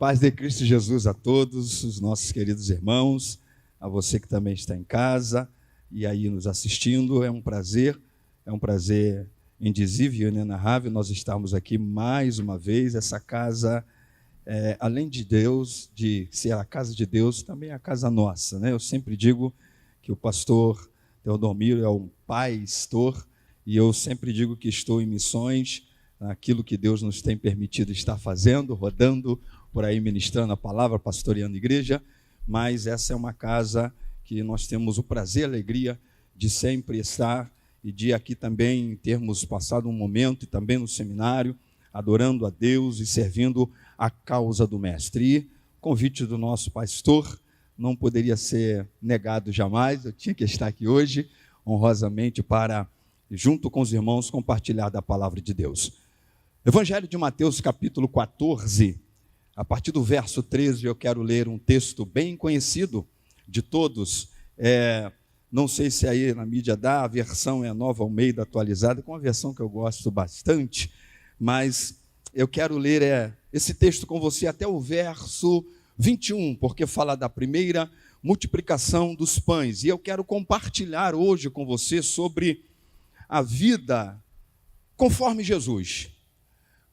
Paz de Cristo Jesus a todos os nossos queridos irmãos, a você que também está em casa e aí nos assistindo. É um prazer indizível e inenarrável nós estarmos aqui mais uma vez. Essa casa, além de Deus, de ser a casa de Deus, também é a casa nossa, né? Eu sempre digo que o pastor Teodomiro é um pastor e eu sempre digo que estou em missões, aquilo que Deus nos tem permitido estar fazendo, rodando por aí, ministrando a palavra, pastoreando a igreja, mas essa é uma casa que nós temos o prazer e a alegria de sempre estar e de aqui também termos passado um momento, e também no seminário, adorando a Deus e servindo a causa do Mestre. E o convite do nosso pastor não poderia ser negado jamais, eu tinha que estar aqui hoje, honrosamente, para, junto com os irmãos, compartilhar da palavra de Deus. Evangelho de Mateus, capítulo 14, a partir do verso 13, eu quero ler um texto bem conhecido de todos. Não sei se aí na mídia dá, a versão é a Nova Almeida atualizada, com uma versão que eu gosto bastante, mas eu quero ler esse texto com você até o verso 21, porque fala da primeira multiplicação dos pães. E eu quero compartilhar hoje com você sobre a vida conforme Jesus.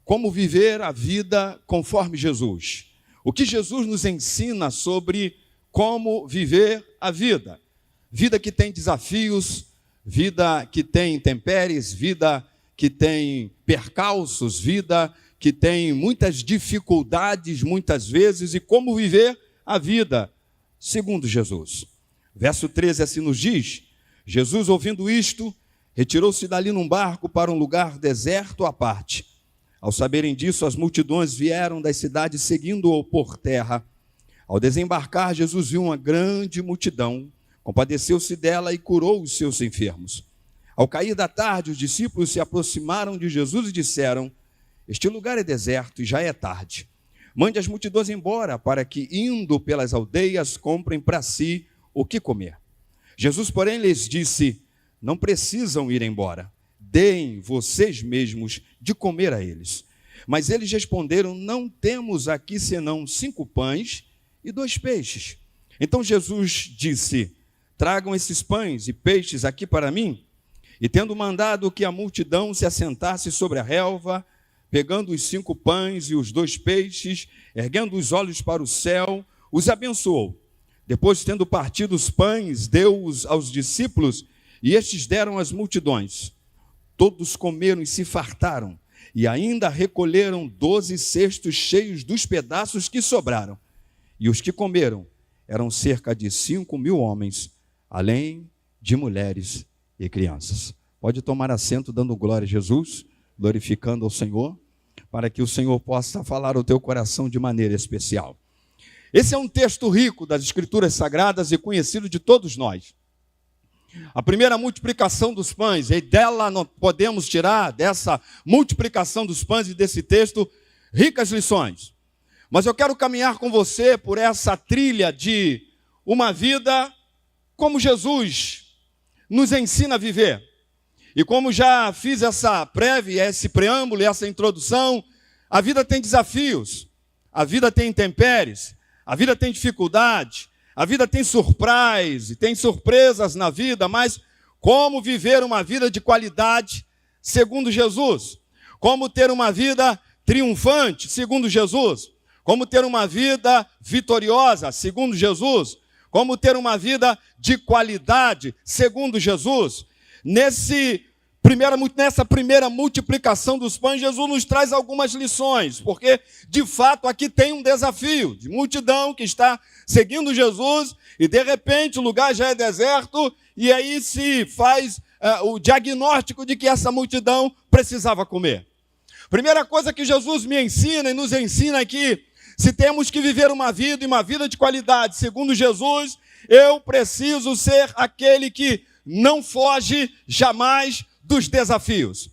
Como viver a vida conforme Jesus. O que Jesus nos ensina sobre como viver a vida. Vida que tem desafios, vida que tem intempéries, vida que tem percalços, vida que tem muitas dificuldades, muitas vezes, e como viver a vida segundo Jesus. Verso 13 assim nos diz: Jesus, ouvindo isto, retirou-se dali num barco para um lugar deserto à parte. Ao saberem disso, as multidões vieram das cidades seguindo-o por terra. Ao desembarcar, Jesus viu uma grande multidão, compadeceu-se dela e curou os seus enfermos. Ao cair da tarde, os discípulos se aproximaram de Jesus e disseram: este lugar é deserto e já é tarde. Mande as multidões embora, para que, indo pelas aldeias, comprem para si o que comer. Jesus, porém, lhes disse: não precisam ir embora. Deem vocês mesmos de comer a eles. Mas eles responderam: não temos aqui senão 5 pães e 2 peixes. Então Jesus disse: tragam esses pães e peixes aqui para mim. E tendo mandado que a multidão se assentasse sobre a relva, pegando os 5 pães e os 2 peixes, erguendo os olhos para o céu, os abençoou. Depois, tendo partido os pães, deu-os aos discípulos, e estes deram às multidões. Todos comeram e se fartaram, e ainda recolheram 12 cestos cheios dos pedaços que sobraram. E os que comeram eram cerca de 5.000 homens, além de mulheres e crianças. Pode tomar assento dando glória a Jesus, glorificando ao Senhor, para que o Senhor possa falar ao teu coração de maneira especial. Esse é um texto rico das Escrituras Sagradas e conhecido de todos nós. A primeira multiplicação dos pães, e dela nós podemos tirar, dessa multiplicação dos pães e desse texto, ricas lições. Mas eu quero caminhar com você por essa trilha de uma vida como Jesus nos ensina a viver. E como já fiz essa prévia, esse preâmbulo, essa introdução, a vida tem desafios, a vida tem intempéries, a vida tem dificuldade, a vida tem surprise, tem surpresas na vida, mas como viver uma vida de qualidade segundo Jesus? Como ter uma vida triunfante segundo Jesus? Como ter uma vida vitoriosa segundo Jesus? Como ter uma vida de qualidade segundo Jesus? Nessa primeira multiplicação dos pães, Jesus nos traz algumas lições, porque, de fato, aqui tem um desafio de multidão que está seguindo Jesus e, de repente, o lugar já é deserto e aí se faz o diagnóstico de que essa multidão precisava comer. Primeira coisa que Jesus me ensina e nos ensina aqui, se temos que viver uma vida e uma vida de qualidade segundo Jesus, eu preciso ser aquele que não foge jamais dos desafios.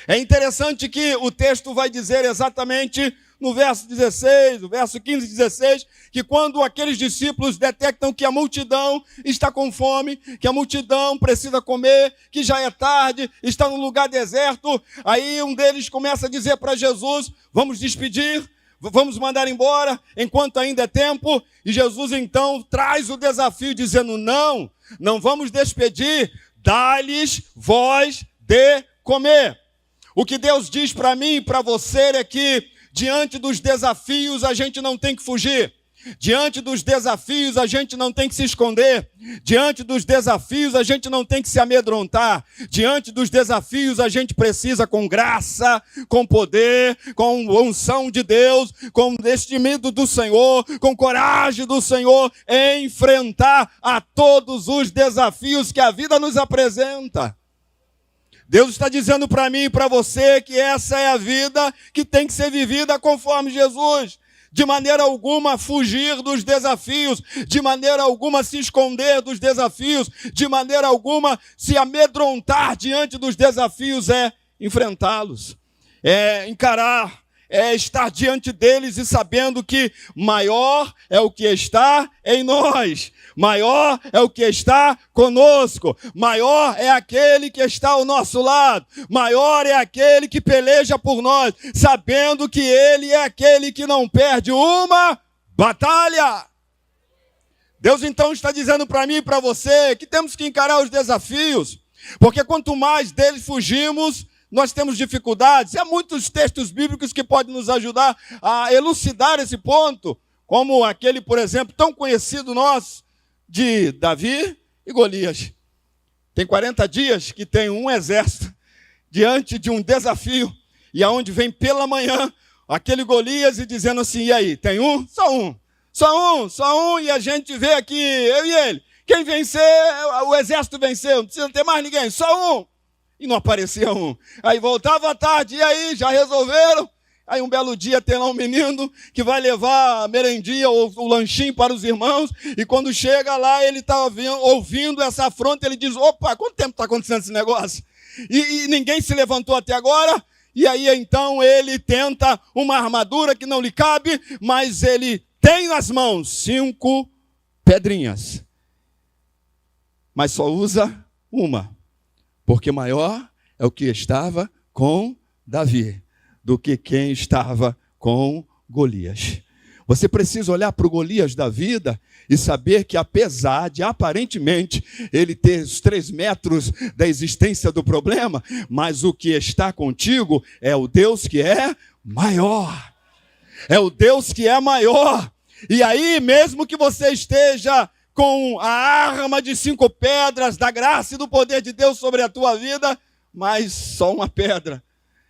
É interessante que o texto vai dizer exatamente no verso 16, no verso 15 e 16, que quando aqueles discípulos detectam que a multidão está com fome, que a multidão precisa comer, que já é tarde, está num lugar deserto, aí um deles começa a dizer para Jesus: vamos despedir, vamos mandar embora enquanto ainda é tempo. E Jesus então traz o desafio dizendo, não vamos despedir, dá-lhes voz de comer. O que Deus diz para mim e para você é que diante dos desafios a gente não tem que fugir. Diante dos desafios, a gente não tem que se esconder. Diante dos desafios, a gente não tem que se amedrontar. Diante dos desafios, a gente precisa, com graça, com poder, com unção de Deus, com destemido do Senhor, com coragem do Senhor, enfrentar a todos os desafios que a vida nos apresenta. Deus está dizendo para mim e para você que essa é a vida que tem que ser vivida conforme Jesus. De maneira alguma fugir dos desafios, de maneira alguma se esconder dos desafios, de maneira alguma se amedrontar diante dos desafios, é enfrentá-los, é encarar, é estar diante deles e sabendo que maior é o que está em nós, maior é o que está conosco, maior é aquele que está ao nosso lado, maior é aquele que peleja por nós, sabendo que ele é aquele que não perde uma batalha. Deus então está dizendo para mim e para você que temos que encarar os desafios, porque quanto mais deles fugimos, nós temos dificuldades. Há muitos textos bíblicos que podem nos ajudar a elucidar esse ponto, como aquele, por exemplo, tão conhecido nosso, de Davi e Golias. Tem 40 dias que tem um exército diante de um desafio, e aonde vem pela manhã aquele Golias e dizendo assim, e aí, tem um? Só um, e a gente vê aqui, eu e ele. Quem vencer, o exército venceu, não precisa ter mais ninguém, só um. E não aparecia um. Aí voltava à tarde, e aí, já resolveram? Aí um belo dia tem lá um menino que vai levar a merendinha ou o lanchinho para os irmãos, e quando chega lá, ele está ouvindo essa afronta, ele diz, opa, quanto tempo está acontecendo esse negócio? E ninguém se levantou até agora, e aí então ele tenta uma armadura que não lhe cabe, mas ele tem nas mãos 5 pedrinhas, mas só usa uma, porque maior é o que estava com Davi do que quem estava com Golias. Você precisa olhar para o Golias da vida e saber que apesar de aparentemente ele ter os 3 metros da existência do problema, mas o que está contigo é o Deus que é maior. É o Deus que é maior. E aí, mesmo que você esteja com a arma de 5 pedras da graça e do poder de Deus sobre a tua vida, mas só uma pedra,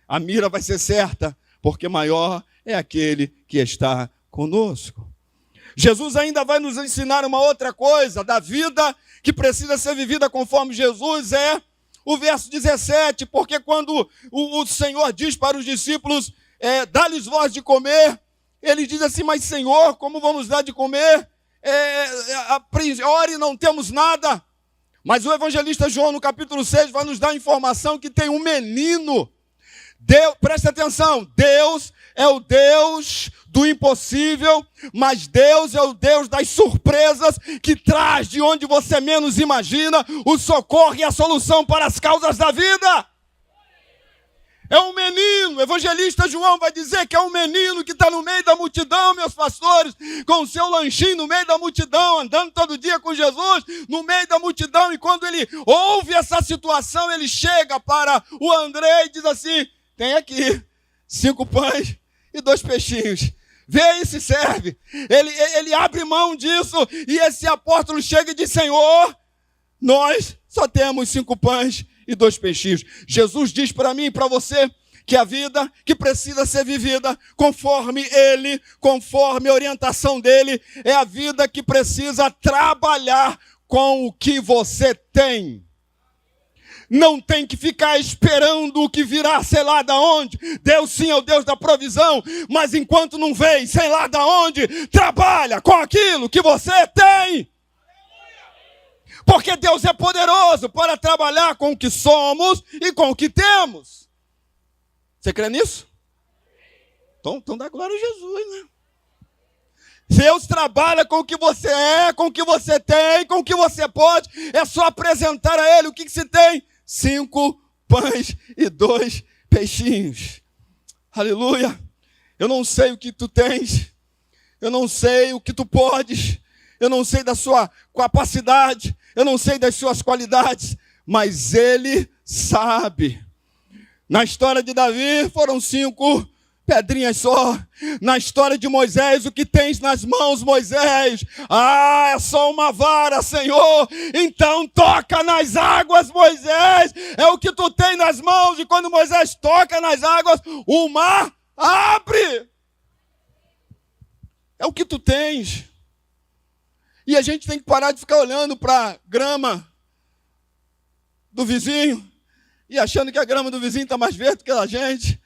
a mira vai ser certa, porque maior é aquele que está conosco. Jesus ainda vai nos ensinar uma outra coisa da vida que precisa ser vivida conforme Jesus, é o verso 17, porque quando o Senhor diz para os discípulos, dá-lhes voz de comer, ele diz assim, mas Senhor, como vamos dar de comer? A priori não temos nada. Mas o evangelista João, no capítulo 6, vai nos dar a informação que tem um menino. Deus, presta atenção, Deus é o Deus do impossível, mas Deus é o Deus das surpresas, que traz de onde você menos imagina o socorro e a solução para as causas da vida. É um menino, o evangelista João vai dizer que é um menino que está no meio da multidão, meus pastores, com o seu lanchinho no meio da multidão, andando todo dia com Jesus, no meio da multidão, e quando ele ouve essa situação, ele chega para o André e diz assim, tem aqui 5 pães e 2 peixinhos. Vê aí se serve. Ele abre mão disso e esse apóstolo chega e diz, Senhor, nós só temos 5 pães e 2 peixinhos. Jesus diz para mim e para você que a vida que precisa ser vivida conforme Ele, conforme a orientação dEle, é a vida que precisa trabalhar com o que você tem. Não tem que ficar esperando o que virá, sei lá da onde. Deus sim é o Deus da provisão, mas enquanto não vem, sei lá da onde, trabalha com aquilo que você tem. Porque Deus é poderoso para trabalhar com o que somos e com o que temos. Você crê nisso? Então dá glória a Jesus, né? Deus trabalha com o que você é, com o que você tem, com o que você pode. É só apresentar a Ele o que se tem. 5 pães e 2 peixinhos. Aleluia. Eu não sei o que tu tens, eu não sei o que tu podes, eu não sei da sua capacidade, eu não sei das suas qualidades, mas Ele sabe. Na história de Davi foram 5 pedrinhas só. Na história de Moisés, o que tens nas mãos, Moisés? Ah, é só uma vara, Senhor. Então toca nas águas, Moisés. É o que tu tem nas mãos. E quando Moisés toca nas águas, o mar abre. É o que tu tens. E a gente tem que parar de ficar olhando para a grama do vizinho e achando que a grama do vizinho está mais verde que a da gente.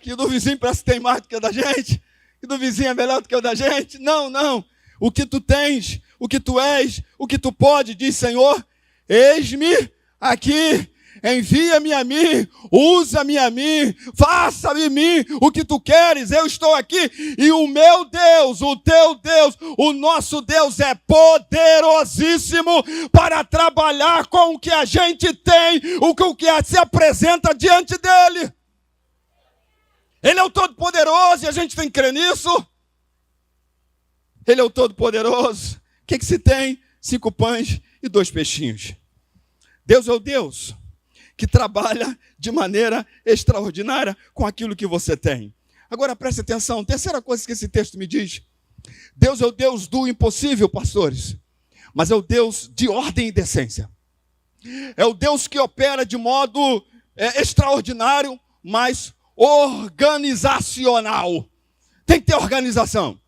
Que o do vizinho parece que tem mais do que a da gente, que o do vizinho é melhor do que o da gente. Não, não. O que tu tens, o que tu és, o que tu pode, diz Senhor, eis-me aqui. Envia-me a mim, usa-me a mim, faça-me mim o que tu queres, eu estou aqui. E o meu Deus, o teu Deus, o nosso Deus é poderosíssimo para trabalhar com o que a gente tem, o que se apresenta diante dele. Ele é o Todo-Poderoso e a gente tem que crer nisso. Ele é o Todo-Poderoso. O que se tem? 5 pães e 2 peixinhos. Deus é o Deus que trabalha de maneira extraordinária com aquilo que você tem. Agora preste atenção, terceira coisa que esse texto me diz. Deus é o Deus do impossível, pastores, mas é o Deus de ordem e decência. É o Deus que opera de modo extraordinário, mas organizacional. Tem que ter organização.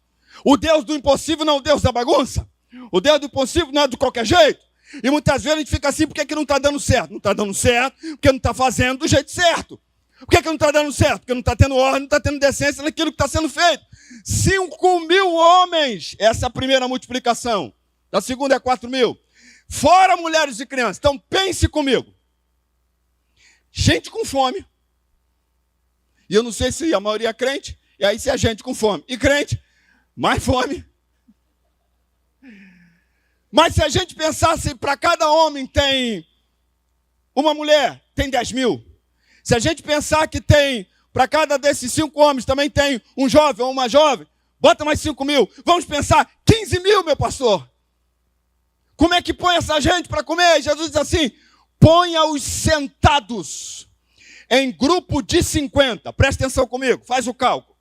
O Deus do impossível não é o Deus da bagunça. O Deus do impossível não é de qualquer jeito. E muitas vezes a gente fica assim, por que não está dando certo? Não está dando certo porque não está fazendo do jeito certo. Por que não está dando certo? Porque não está tendo ordem, não está tendo decência naquilo que está sendo feito. 5.000 homens, essa é a primeira multiplicação. A segunda é 4.000. Fora mulheres e crianças. Então pense comigo. Gente com fome. E eu não sei se a maioria é crente, e aí se é gente com fome. E crente, mais fome. Mas se a gente pensasse, para cada homem tem uma mulher, tem 10.000. Se a gente pensar que tem, para cada desses 5 homens, também tem um jovem ou uma jovem, bota mais 5.000. Vamos pensar, 15.000, meu pastor. Como é que põe essa gente para comer? Jesus diz assim, ponha-os sentados em grupo de 50. Presta atenção comigo, faz o cálculo.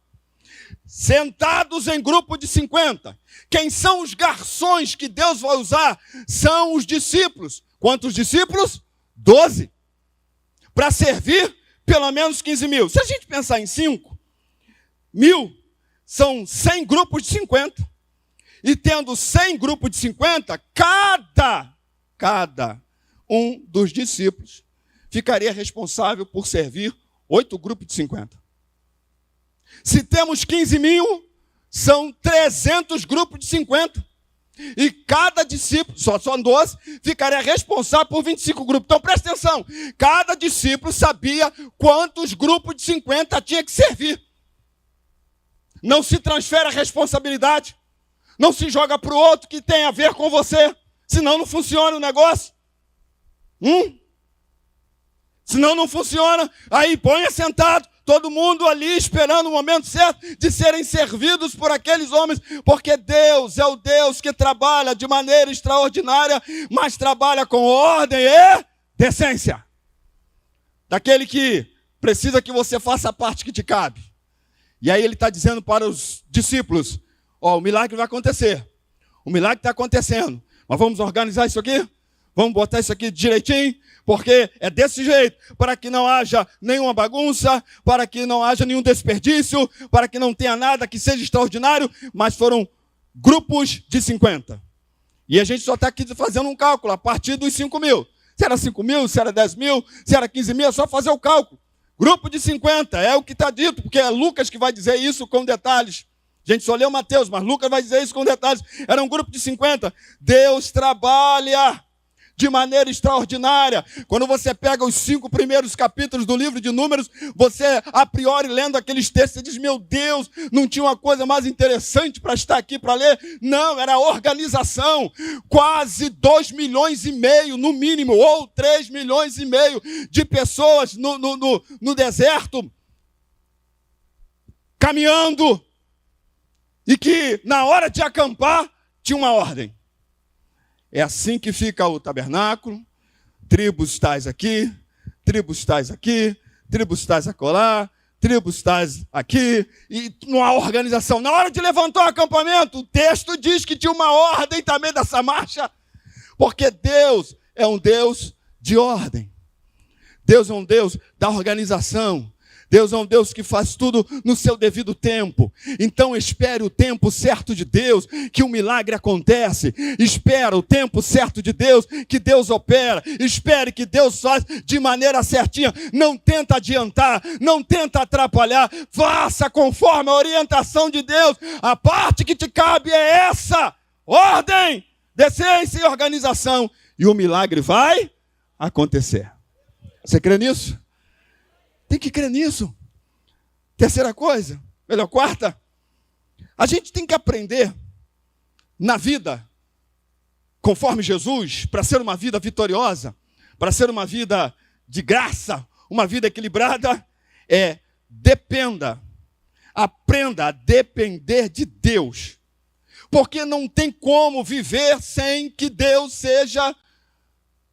Sentados em grupo de 50. Quem são os garçons que Deus vai usar? São os discípulos. Quantos discípulos? 12. Para servir pelo menos 15.000. Se a gente pensar em 5.000, são 100 grupos de 50. E tendo 100 grupos de 50, cada um dos discípulos ficaria responsável por servir 8 grupos de 50. Se temos 15.000, são 300 grupos de 50. E cada discípulo, só 12, ficaria responsável por 25 grupos. Então presta atenção, cada discípulo sabia quantos grupos de 50 tinha que servir. Não se transfere a responsabilidade. Não se joga para o outro que tem a ver com você. Senão não funciona o negócio. Senão não funciona. Aí põe sentado. Todo mundo ali esperando o momento certo de serem servidos por aqueles homens, porque Deus é o Deus que trabalha de maneira extraordinária, mas trabalha com ordem e decência. Daquele que precisa que você faça a parte que te cabe. E aí ele está dizendo para os discípulos, o milagre vai acontecer. O milagre está acontecendo. Mas vamos organizar isso aqui? Vamos botar isso aqui direitinho? Porque é desse jeito, para que não haja nenhuma bagunça, para que não haja nenhum desperdício, para que não tenha nada que seja extraordinário, mas foram grupos de 50. E a gente só está aqui fazendo um cálculo a partir dos 5.000. Se era 5.000, se era 10.000, se era 15.000, é só fazer o cálculo. Grupo de 50, é o que está dito, porque é Lucas que vai dizer isso com detalhes. A gente só leu Mateus, mas Lucas vai dizer isso com detalhes. Era um grupo de 50. Deus trabalha de maneira extraordinária. Quando você pega os 5 primeiros capítulos do livro de Números, você, a priori, lendo aqueles textos, você diz, meu Deus, não tinha uma coisa mais interessante para estar aqui para ler? Não, era a organização. Quase 2,5 milhões, no mínimo, ou 3,5 milhões de pessoas no deserto, caminhando, e que na hora de acampar tinha uma ordem. É assim que fica o tabernáculo, tribos tais aqui, tribos tais aqui, tribos tais acolá, tribos tais aqui, e uma organização. Na hora de levantar o acampamento, o texto diz que tinha uma ordem também dessa marcha, porque Deus é um Deus de ordem. Deus é um Deus da organização. Deus é um Deus que faz tudo no seu devido tempo. Então espere o tempo certo de Deus, que o milagre acontece. Espera o tempo certo de Deus, que Deus opera. Espere que Deus faz de maneira certinha. Não tenta adiantar, não tenta atrapalhar. Faça conforme a orientação de Deus. A parte que te cabe é essa: ordem, decência e organização. E o milagre vai acontecer. Você crê nisso? Tem que crer nisso. Terceira coisa, melhor, quarta, a gente tem que aprender na vida, conforme Jesus, para ser uma vida vitoriosa, para ser uma vida de graça, uma vida equilibrada, aprenda a depender de Deus. Porque não tem como viver sem que Deus seja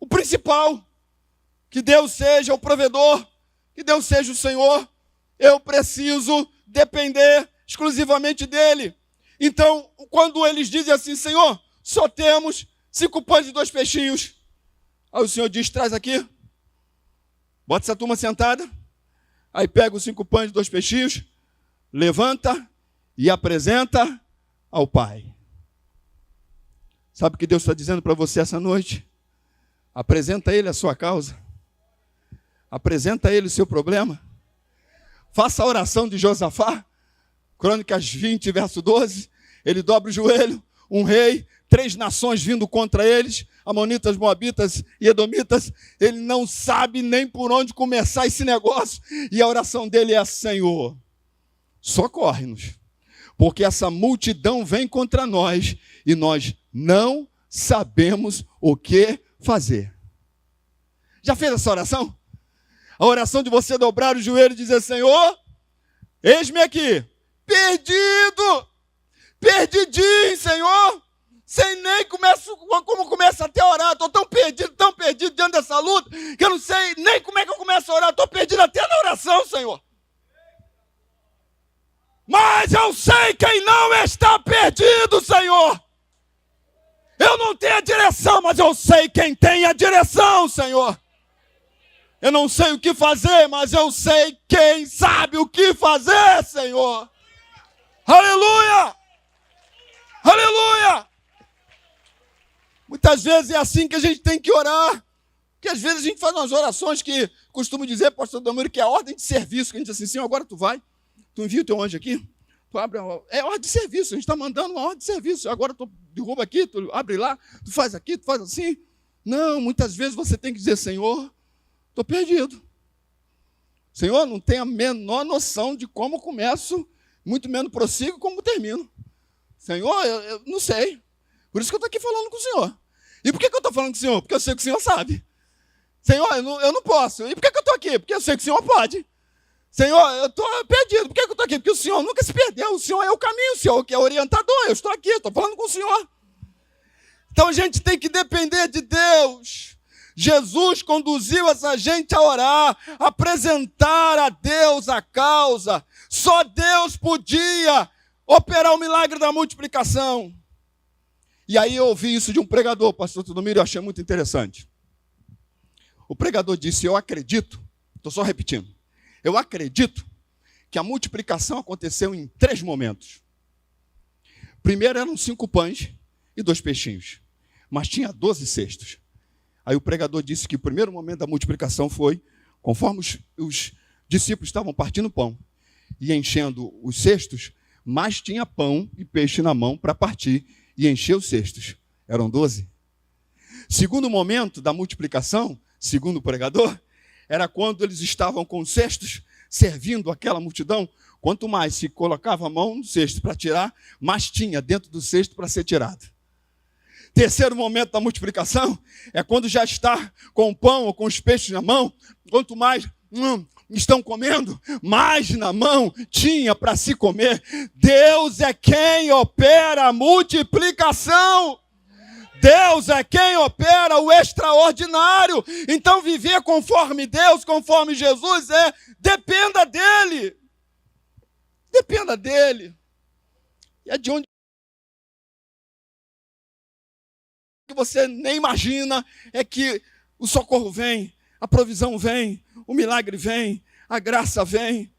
o principal, que Deus seja o provedor, que Deus seja o Senhor. Eu preciso depender exclusivamente dEle. Então, quando eles dizem assim: Senhor, só temos 5 pães e 2 peixinhos. Aí o Senhor diz: traz aqui. Bota essa turma sentada. Aí pega os 5 pães e 2 peixinhos, levanta e apresenta ao Pai. Sabe o que Deus está dizendo para você essa noite? Apresenta a Ele a sua causa. Apresenta a Ele o seu problema. Faça a oração de Josafá, Crônicas 20, verso 12. Ele dobra o joelho, um rei, 3 nações vindo contra eles, amonitas, moabitas e edomitas. Ele não sabe nem por onde começar esse negócio. E a oração dele é: Senhor, socorre-nos, porque essa multidão vem contra nós e nós não sabemos o que fazer. Já fez essa oração? A oração de você dobrar o joelho e dizer: Senhor, eis-me aqui, perdido, perdidinho, Senhor, sem nem como começo até a orar. Estou tão perdido diante dessa luta, que eu não sei nem como é que eu começo a orar. Estou perdido até na oração, Senhor. Mas eu sei quem não está perdido, Senhor. Eu não tenho a direção, mas eu sei quem tem a direção, Senhor. Eu não sei o que fazer, mas eu sei quem sabe o que fazer, Senhor. Aleluia! Aleluia! Muitas vezes é assim que a gente tem que orar. Porque às vezes a gente faz umas orações que costumo dizer, pastor Domiro, que é a ordem de serviço. Que a gente diz assim: Senhor, agora tu vai, tu envia o teu anjo aqui, tu abre, é ordem de serviço. A gente está mandando uma ordem de serviço. Agora tu derruba aqui, tu abre lá, tu faz aqui, tu faz assim. Não, muitas vezes você tem que dizer: Senhor, estou perdido. Senhor, não tenho a menor noção de como começo, muito menos prossigo como termino. Senhor, eu não sei. Por isso que eu estou aqui falando com o Senhor. E por que eu estou falando com o Senhor? Porque eu sei que o Senhor sabe. Senhor, eu não posso. E por que eu estou aqui? Porque eu sei que o Senhor pode. Senhor, eu estou perdido. Por que eu estou aqui? Porque o Senhor nunca se perdeu. O Senhor é o caminho, o Senhor que é orientador. Eu estou aqui, estou falando com o Senhor. Então a gente tem que depender de Deus. Jesus conduziu essa gente a orar, a apresentar a Deus a causa. Só Deus podia operar o milagre da multiplicação. E aí eu ouvi isso de um pregador, pastor Tudomiro, eu achei muito interessante. O pregador disse: eu acredito, estou só repetindo, eu acredito que a multiplicação aconteceu em 3 momentos. Primeiro eram 5 pães e 2 peixinhos, mas tinha 12 cestos. Aí o pregador disse que o primeiro momento da multiplicação foi conforme os discípulos estavam partindo pão e enchendo os cestos, mas tinha pão e peixe na mão para partir e encher os cestos. Eram 12. Segundo momento da multiplicação, segundo o pregador, era quando eles estavam com os cestos servindo aquela multidão. Quanto mais se colocava a mão no cesto para tirar, mais tinha dentro do cesto para ser tirado. Terceiro momento da multiplicação é quando já está com o pão ou com os peixes na mão. Quanto mais estão comendo, mas na mão tinha para se comer. Deus é quem opera a multiplicação. Deus é quem opera o extraordinário. Então viver conforme Deus, conforme Jesus dependa dele. Dependa dele. E é de onde que você nem imagina é que o socorro vem, a provisão vem, o milagre vem, a graça vem.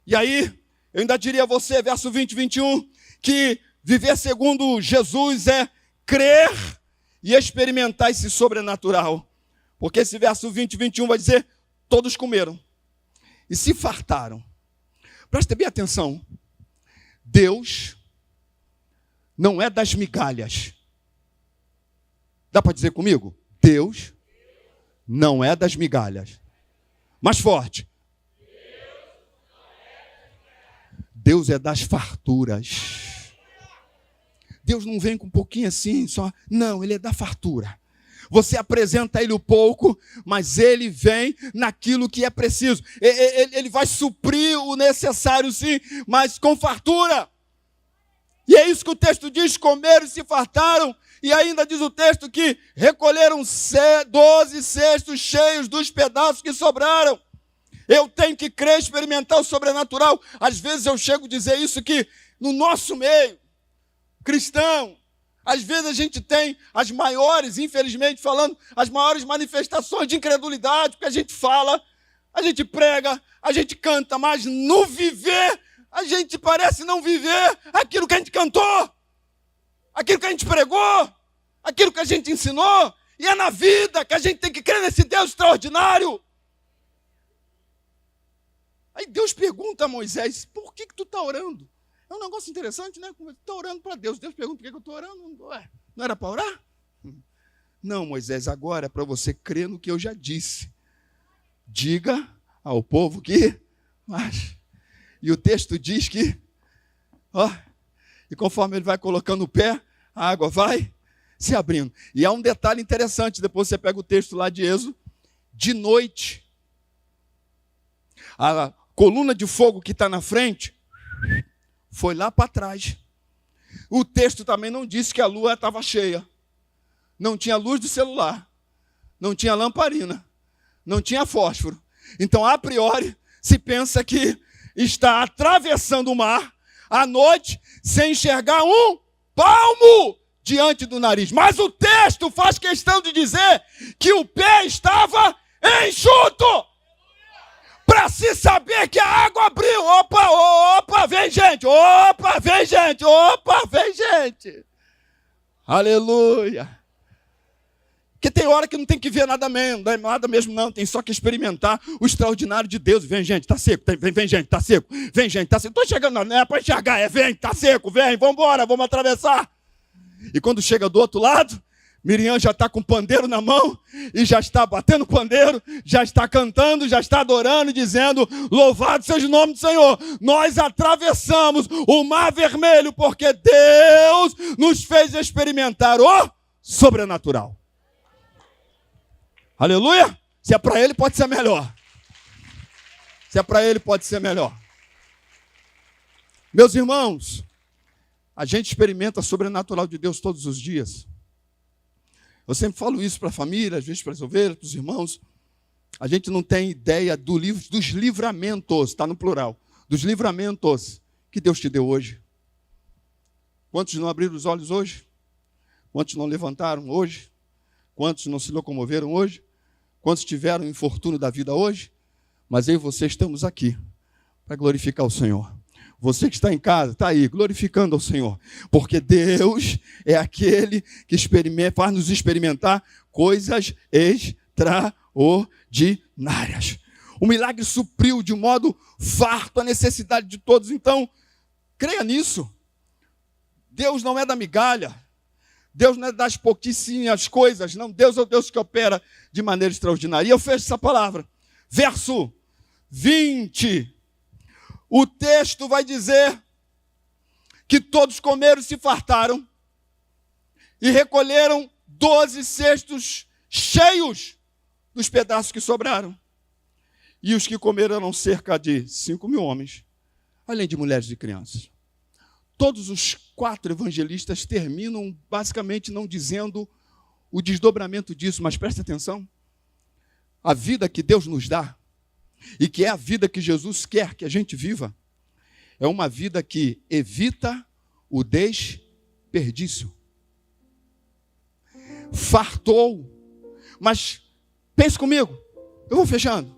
E aí, eu ainda diria a você, verso 20 e 21, que viver segundo Jesus é crer e experimentar esse sobrenatural. Porque esse verso 20 e 21 vai dizer, todos comeram e se fartaram. Presta bem atenção. Deus não é das migalhas. Dá para dizer comigo? Deus não é das migalhas. Mais forte. Deus é das farturas. Deus não vem com um pouquinho assim, só. Não, ele é da fartura. Você apresenta a ele o pouco, mas ele vem naquilo que é preciso. Ele vai suprir o necessário, sim, mas com fartura. E é isso que o texto diz, comeram e se fartaram. E ainda diz o texto que recolheram 12 cestos cheios dos pedaços que sobraram. Eu tenho que crer, experimentar o sobrenatural. Às vezes eu chego a dizer isso, que no nosso meio cristão, às vezes a gente tem as maiores, infelizmente falando, as maiores manifestações de incredulidade, porque a gente fala, a gente prega, a gente canta, mas no viver, a gente parece não viver aquilo que a gente cantou, aquilo que a gente pregou, aquilo que a gente ensinou. E é na vida que a gente tem que crer nesse Deus extraordinário. Aí Deus pergunta a Moisés, por que tu está orando? É um negócio interessante, né? Tu está orando para Deus. Deus pergunta por que eu estou orando. Ué, não era para orar? Não, Moisés, agora é para você crer no que eu já disse. Diga ao povo que... E o texto diz que... e conforme ele vai colocando o pé, a água vai se abrindo. E há um detalhe interessante, depois você pega o texto lá de Êxodo, de noite, a coluna de fogo que está na frente foi lá para trás. O texto também não disse que a lua estava cheia. Não tinha luz do celular. Não tinha lamparina. Não tinha fósforo. Então, a priori, se pensa que está atravessando o mar à noite sem enxergar um palmo diante do nariz. Mas o texto faz questão de dizer que o pé estava enxuto. Para se saber que a água abriu. Opa, vem gente. Opa, vem gente. Opa, vem gente. Aleluia. Porque tem hora que não tem que ver nada mesmo não. Tem só que experimentar o extraordinário de Deus. Vem gente, tá seco. Vem gente, tá seco. Vem gente, tá seco. Estou chegando, não é para enxergar. Vem, tá seco, vem. Vamos embora, vamos atravessar. E quando chega do outro lado, Miriam já está com o pandeiro na mão e já está batendo o pandeiro, já está cantando, já está adorando e dizendo, louvado seja o nome do Senhor. Nós atravessamos o mar vermelho porque Deus nos fez experimentar o sobrenatural. Aleluia! Se é para ele, pode ser melhor. Se é para ele, pode ser melhor. Meus irmãos, a gente experimenta o sobrenatural de Deus todos os dias. Eu sempre falo isso para a família, às vezes para as ovelhas, para os irmãos. A gente não tem ideia dos livramentos, está no plural, dos livramentos que Deus te deu hoje. Quantos não abriram os olhos hoje? Quantos não levantaram hoje? Quantos não se locomoveram hoje? Quantos tiveram o infortúnio da vida hoje? Mas eu e você estamos aqui para glorificar o Senhor. Você que está em casa, está aí, glorificando ao Senhor. Porque Deus é aquele que faz nos experimentar coisas extraordinárias. O milagre supriu de modo farto a necessidade de todos. Então, creia nisso. Deus não é da migalha. Deus não é das pouquíssimas coisas. Não, Deus é o Deus que opera de maneira extraordinária. E eu fecho essa palavra. Verso 20. O texto vai dizer que todos comeram e se fartaram e recolheram 12 cestos cheios dos pedaços que sobraram. E os que comeram eram cerca de 5.000 homens, além de mulheres e crianças. Todos os 4 evangelistas terminam basicamente não dizendo o desdobramento disso, mas preste atenção. A vida que Deus nos dá, e que é a vida que Jesus quer que a gente viva, é uma vida que evita o desperdício. Fartou. Mas pense comigo, eu vou fechando.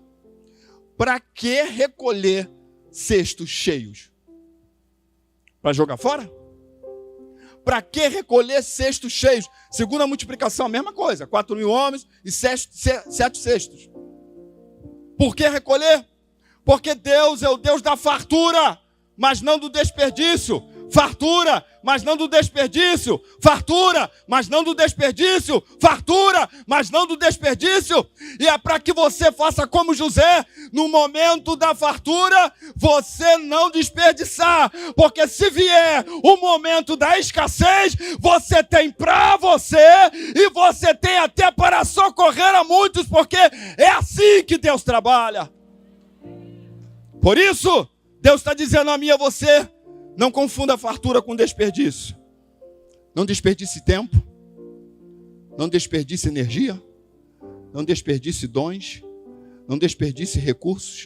Para que recolher cestos cheios? Para jogar fora? Para que recolher cestos cheios? Segunda multiplicação, a mesma coisa. 4.000 homens e 7 cestos. Por que recolher? Porque Deus é o Deus da fartura, mas não do desperdício. Fartura, mas não do desperdício. Fartura, mas não do desperdício. Fartura, mas não do desperdício. E é para que você faça como José, no momento da fartura, você não desperdiçar. Porque se vier o momento da escassez, você tem para você e você tem até para socorrer a muitos, porque é assim que Deus trabalha. Por isso, Deus está dizendo a mim e a você: não confunda a fartura com desperdício. Não desperdice tempo. Não desperdice energia. Não desperdice dons. Não desperdice recursos.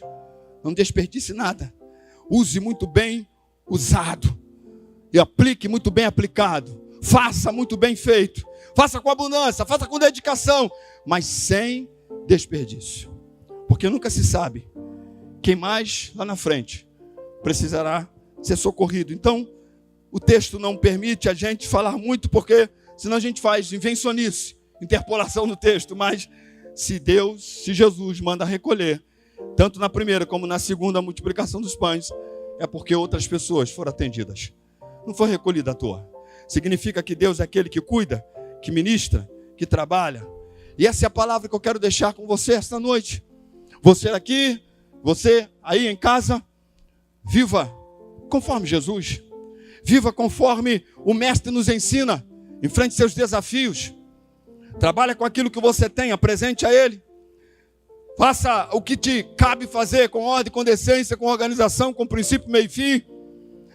Não desperdice nada. Use muito bem usado. E aplique muito bem aplicado. Faça muito bem feito. Faça com abundância. Faça com dedicação. Mas sem desperdício. Porque nunca se sabe quem mais lá na frente precisará ser socorrido. Então, o texto não permite a gente falar muito, porque senão a gente faz invencionice, interpolação no texto. Mas se Jesus manda recolher, tanto na primeira como na segunda multiplicação dos pães, é porque outras pessoas foram atendidas. Não foi recolhida à toa. Significa que Deus é aquele que cuida, que ministra, que trabalha. E essa é a palavra que eu quero deixar com você esta noite. Você aqui, você aí em casa, viva conforme Jesus. Viva conforme o Mestre nos ensina. Enfrente seus desafios. Trabalhe com aquilo que você tem, apresente a Ele. Faça o que te cabe fazer com ordem, com decência, com organização, com princípio, meio e fim.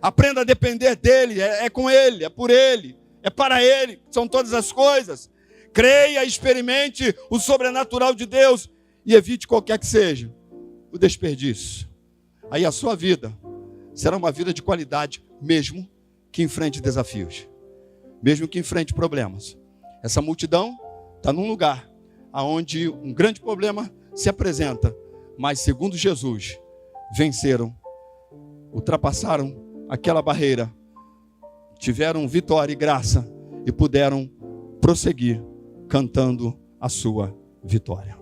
Aprenda a depender dEle, é com Ele, é por Ele, é para Ele, são todas as coisas. Creia, experimente o sobrenatural de Deus e evite qualquer que seja o desperdício. Aí a sua vida será uma vida de qualidade, mesmo que enfrente desafios, mesmo que enfrente problemas. Essa multidão está num lugar onde um grande problema se apresenta, mas segundo Jesus, venceram, ultrapassaram aquela barreira, tiveram vitória e graça e puderam prosseguir cantando a sua vitória.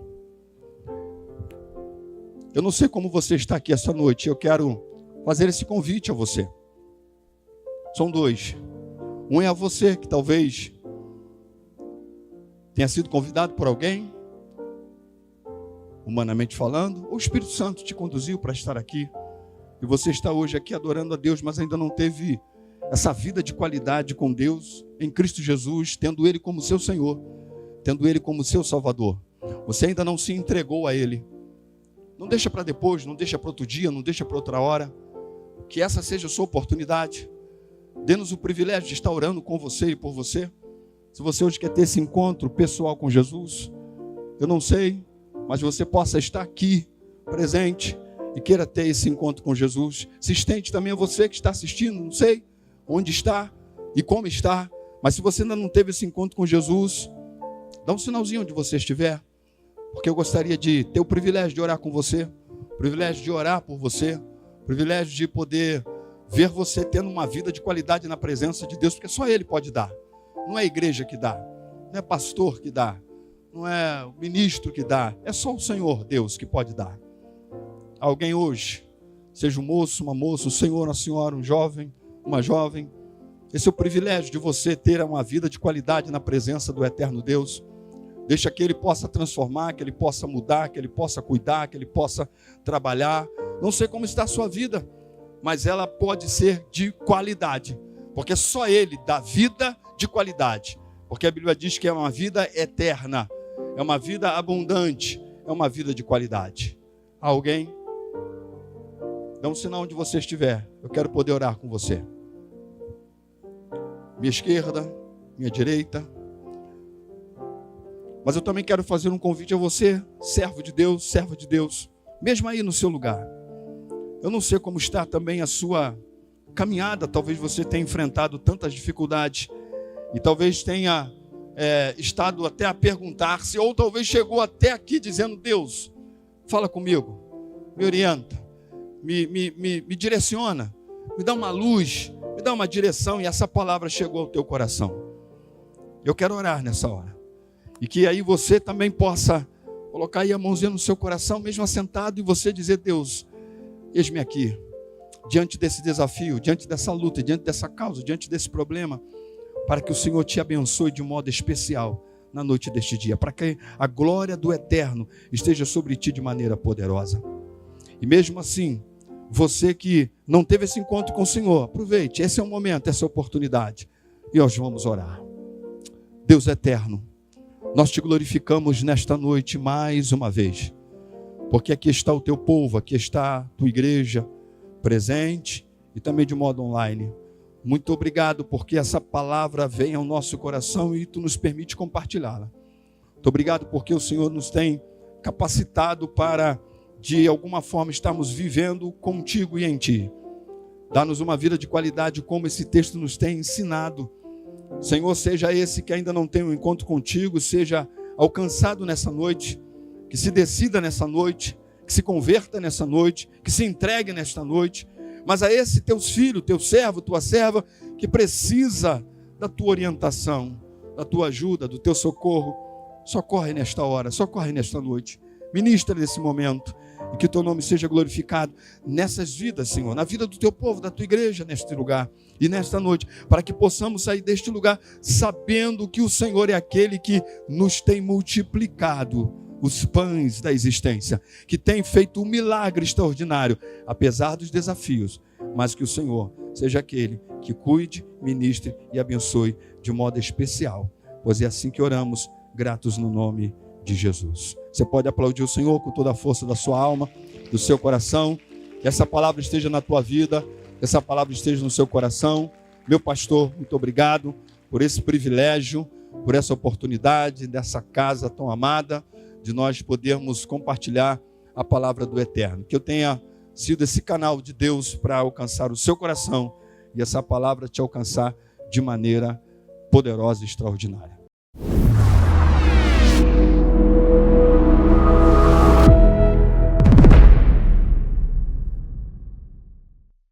Eu não sei como você está aqui essa noite, eu quero fazer esse convite a você. São 2. Um é a você que talvez tenha sido convidado por alguém, humanamente falando, ou o Espírito Santo te conduziu para estar aqui. E você está hoje aqui adorando a Deus, mas ainda não teve essa vida de qualidade com Deus em Cristo Jesus, tendo Ele como seu Senhor, tendo Ele como seu Salvador. Você ainda não se entregou a Ele. Não deixa para depois, não deixa para outro dia, não deixa para outra hora. Que essa seja a sua oportunidade. Dê-nos o privilégio de estar orando com você e por você. Se você hoje quer ter esse encontro pessoal com Jesus, eu não sei, mas você possa estar aqui, presente, e queira ter esse encontro com Jesus. Se estende também a você que está assistindo, não sei onde está e como está, mas se você ainda não teve esse encontro com Jesus, dá um sinalzinho onde você estiver, porque eu gostaria de ter o privilégio de orar com você, o privilégio de orar por você, o privilégio de poder ver você tendo uma vida de qualidade na presença de Deus, porque só Ele pode dar. Não é a igreja que dá, não é pastor que dá, não é o ministro que dá, é só o Senhor Deus que pode dar. Alguém hoje, seja um moço, uma moça, um senhor, uma senhora, um jovem, uma jovem, esse é o privilégio de você ter uma vida de qualidade na presença do eterno Deus. Deixa que Ele possa transformar, que Ele possa mudar, que Ele possa cuidar, que Ele possa trabalhar. Não sei como está a sua vida, mas ela pode ser de qualidade, porque só Ele dá vida de qualidade, porque a Bíblia diz que é uma vida eterna, é uma vida abundante, é uma vida de qualidade. alguém? Dá um sinal onde você estiver. Eu quero poder orar com você. Minha esquerda, minha direita. Mas eu também quero fazer um convite a você, servo de Deus, serva de Deus, mesmo aí no seu lugar. Eu não sei como está também a sua caminhada, talvez você tenha enfrentado tantas dificuldades e talvez tenha estado até a perguntar-se, ou talvez chegou até aqui dizendo: Deus, fala comigo, me orienta, me direciona, me dá uma luz, me dá uma direção, e essa palavra chegou ao teu coração. Eu quero orar nessa hora, e que aí você também possa colocar aí a mãozinha no seu coração, mesmo assentado, e você dizer: Deus, eis-me aqui, diante desse desafio, diante dessa luta, diante dessa causa, diante desse problema, para que o Senhor te abençoe de modo especial na noite deste dia, para que a glória do Eterno esteja sobre ti de maneira poderosa. E mesmo assim, você que não teve esse encontro com o Senhor, aproveite, esse é o momento, essa é a oportunidade, e nós vamos orar. Deus eterno, nós te glorificamos nesta noite mais uma vez, porque aqui está o teu povo, aqui está a tua igreja presente e também de modo online. Muito obrigado porque essa palavra vem ao nosso coração e tu nos permite compartilhá-la. Muito obrigado porque o Senhor nos tem capacitado para, de alguma forma, estarmos vivendo contigo e em ti. Dá-nos uma vida de qualidade como esse texto nos tem ensinado. Senhor, seja esse que ainda não tem um encontro contigo, seja alcançado nessa noite, que se decida nessa noite, que se converta nessa noite, que se entregue nesta noite. Mas a esse teus filhos, teu servo, tua serva, que precisa da tua orientação, da tua ajuda, do teu socorro, socorre nesta hora, socorre nesta noite. Ministra nesse momento, e que o teu nome seja glorificado nessas vidas, Senhor, na vida do teu povo, da tua igreja, neste lugar e nesta noite, para que possamos sair deste lugar sabendo que o Senhor é aquele que nos tem multiplicado os pães da existência, que tem feito um milagre extraordinário, apesar dos desafios, mas que o Senhor seja aquele que cuide, ministre e abençoe de modo especial, pois é assim que oramos, gratos no nome de Jesus. Você pode aplaudir o Senhor com toda a força da sua alma, do seu coração, que essa palavra esteja na tua vida, que essa palavra esteja no seu coração. Meu pastor, muito obrigado por esse privilégio, por essa oportunidade dessa casa tão amada, de nós podermos compartilhar a palavra do Eterno. Que eu tenha sido esse canal de Deus para alcançar o seu coração e essa palavra te alcançar de maneira poderosa e extraordinária.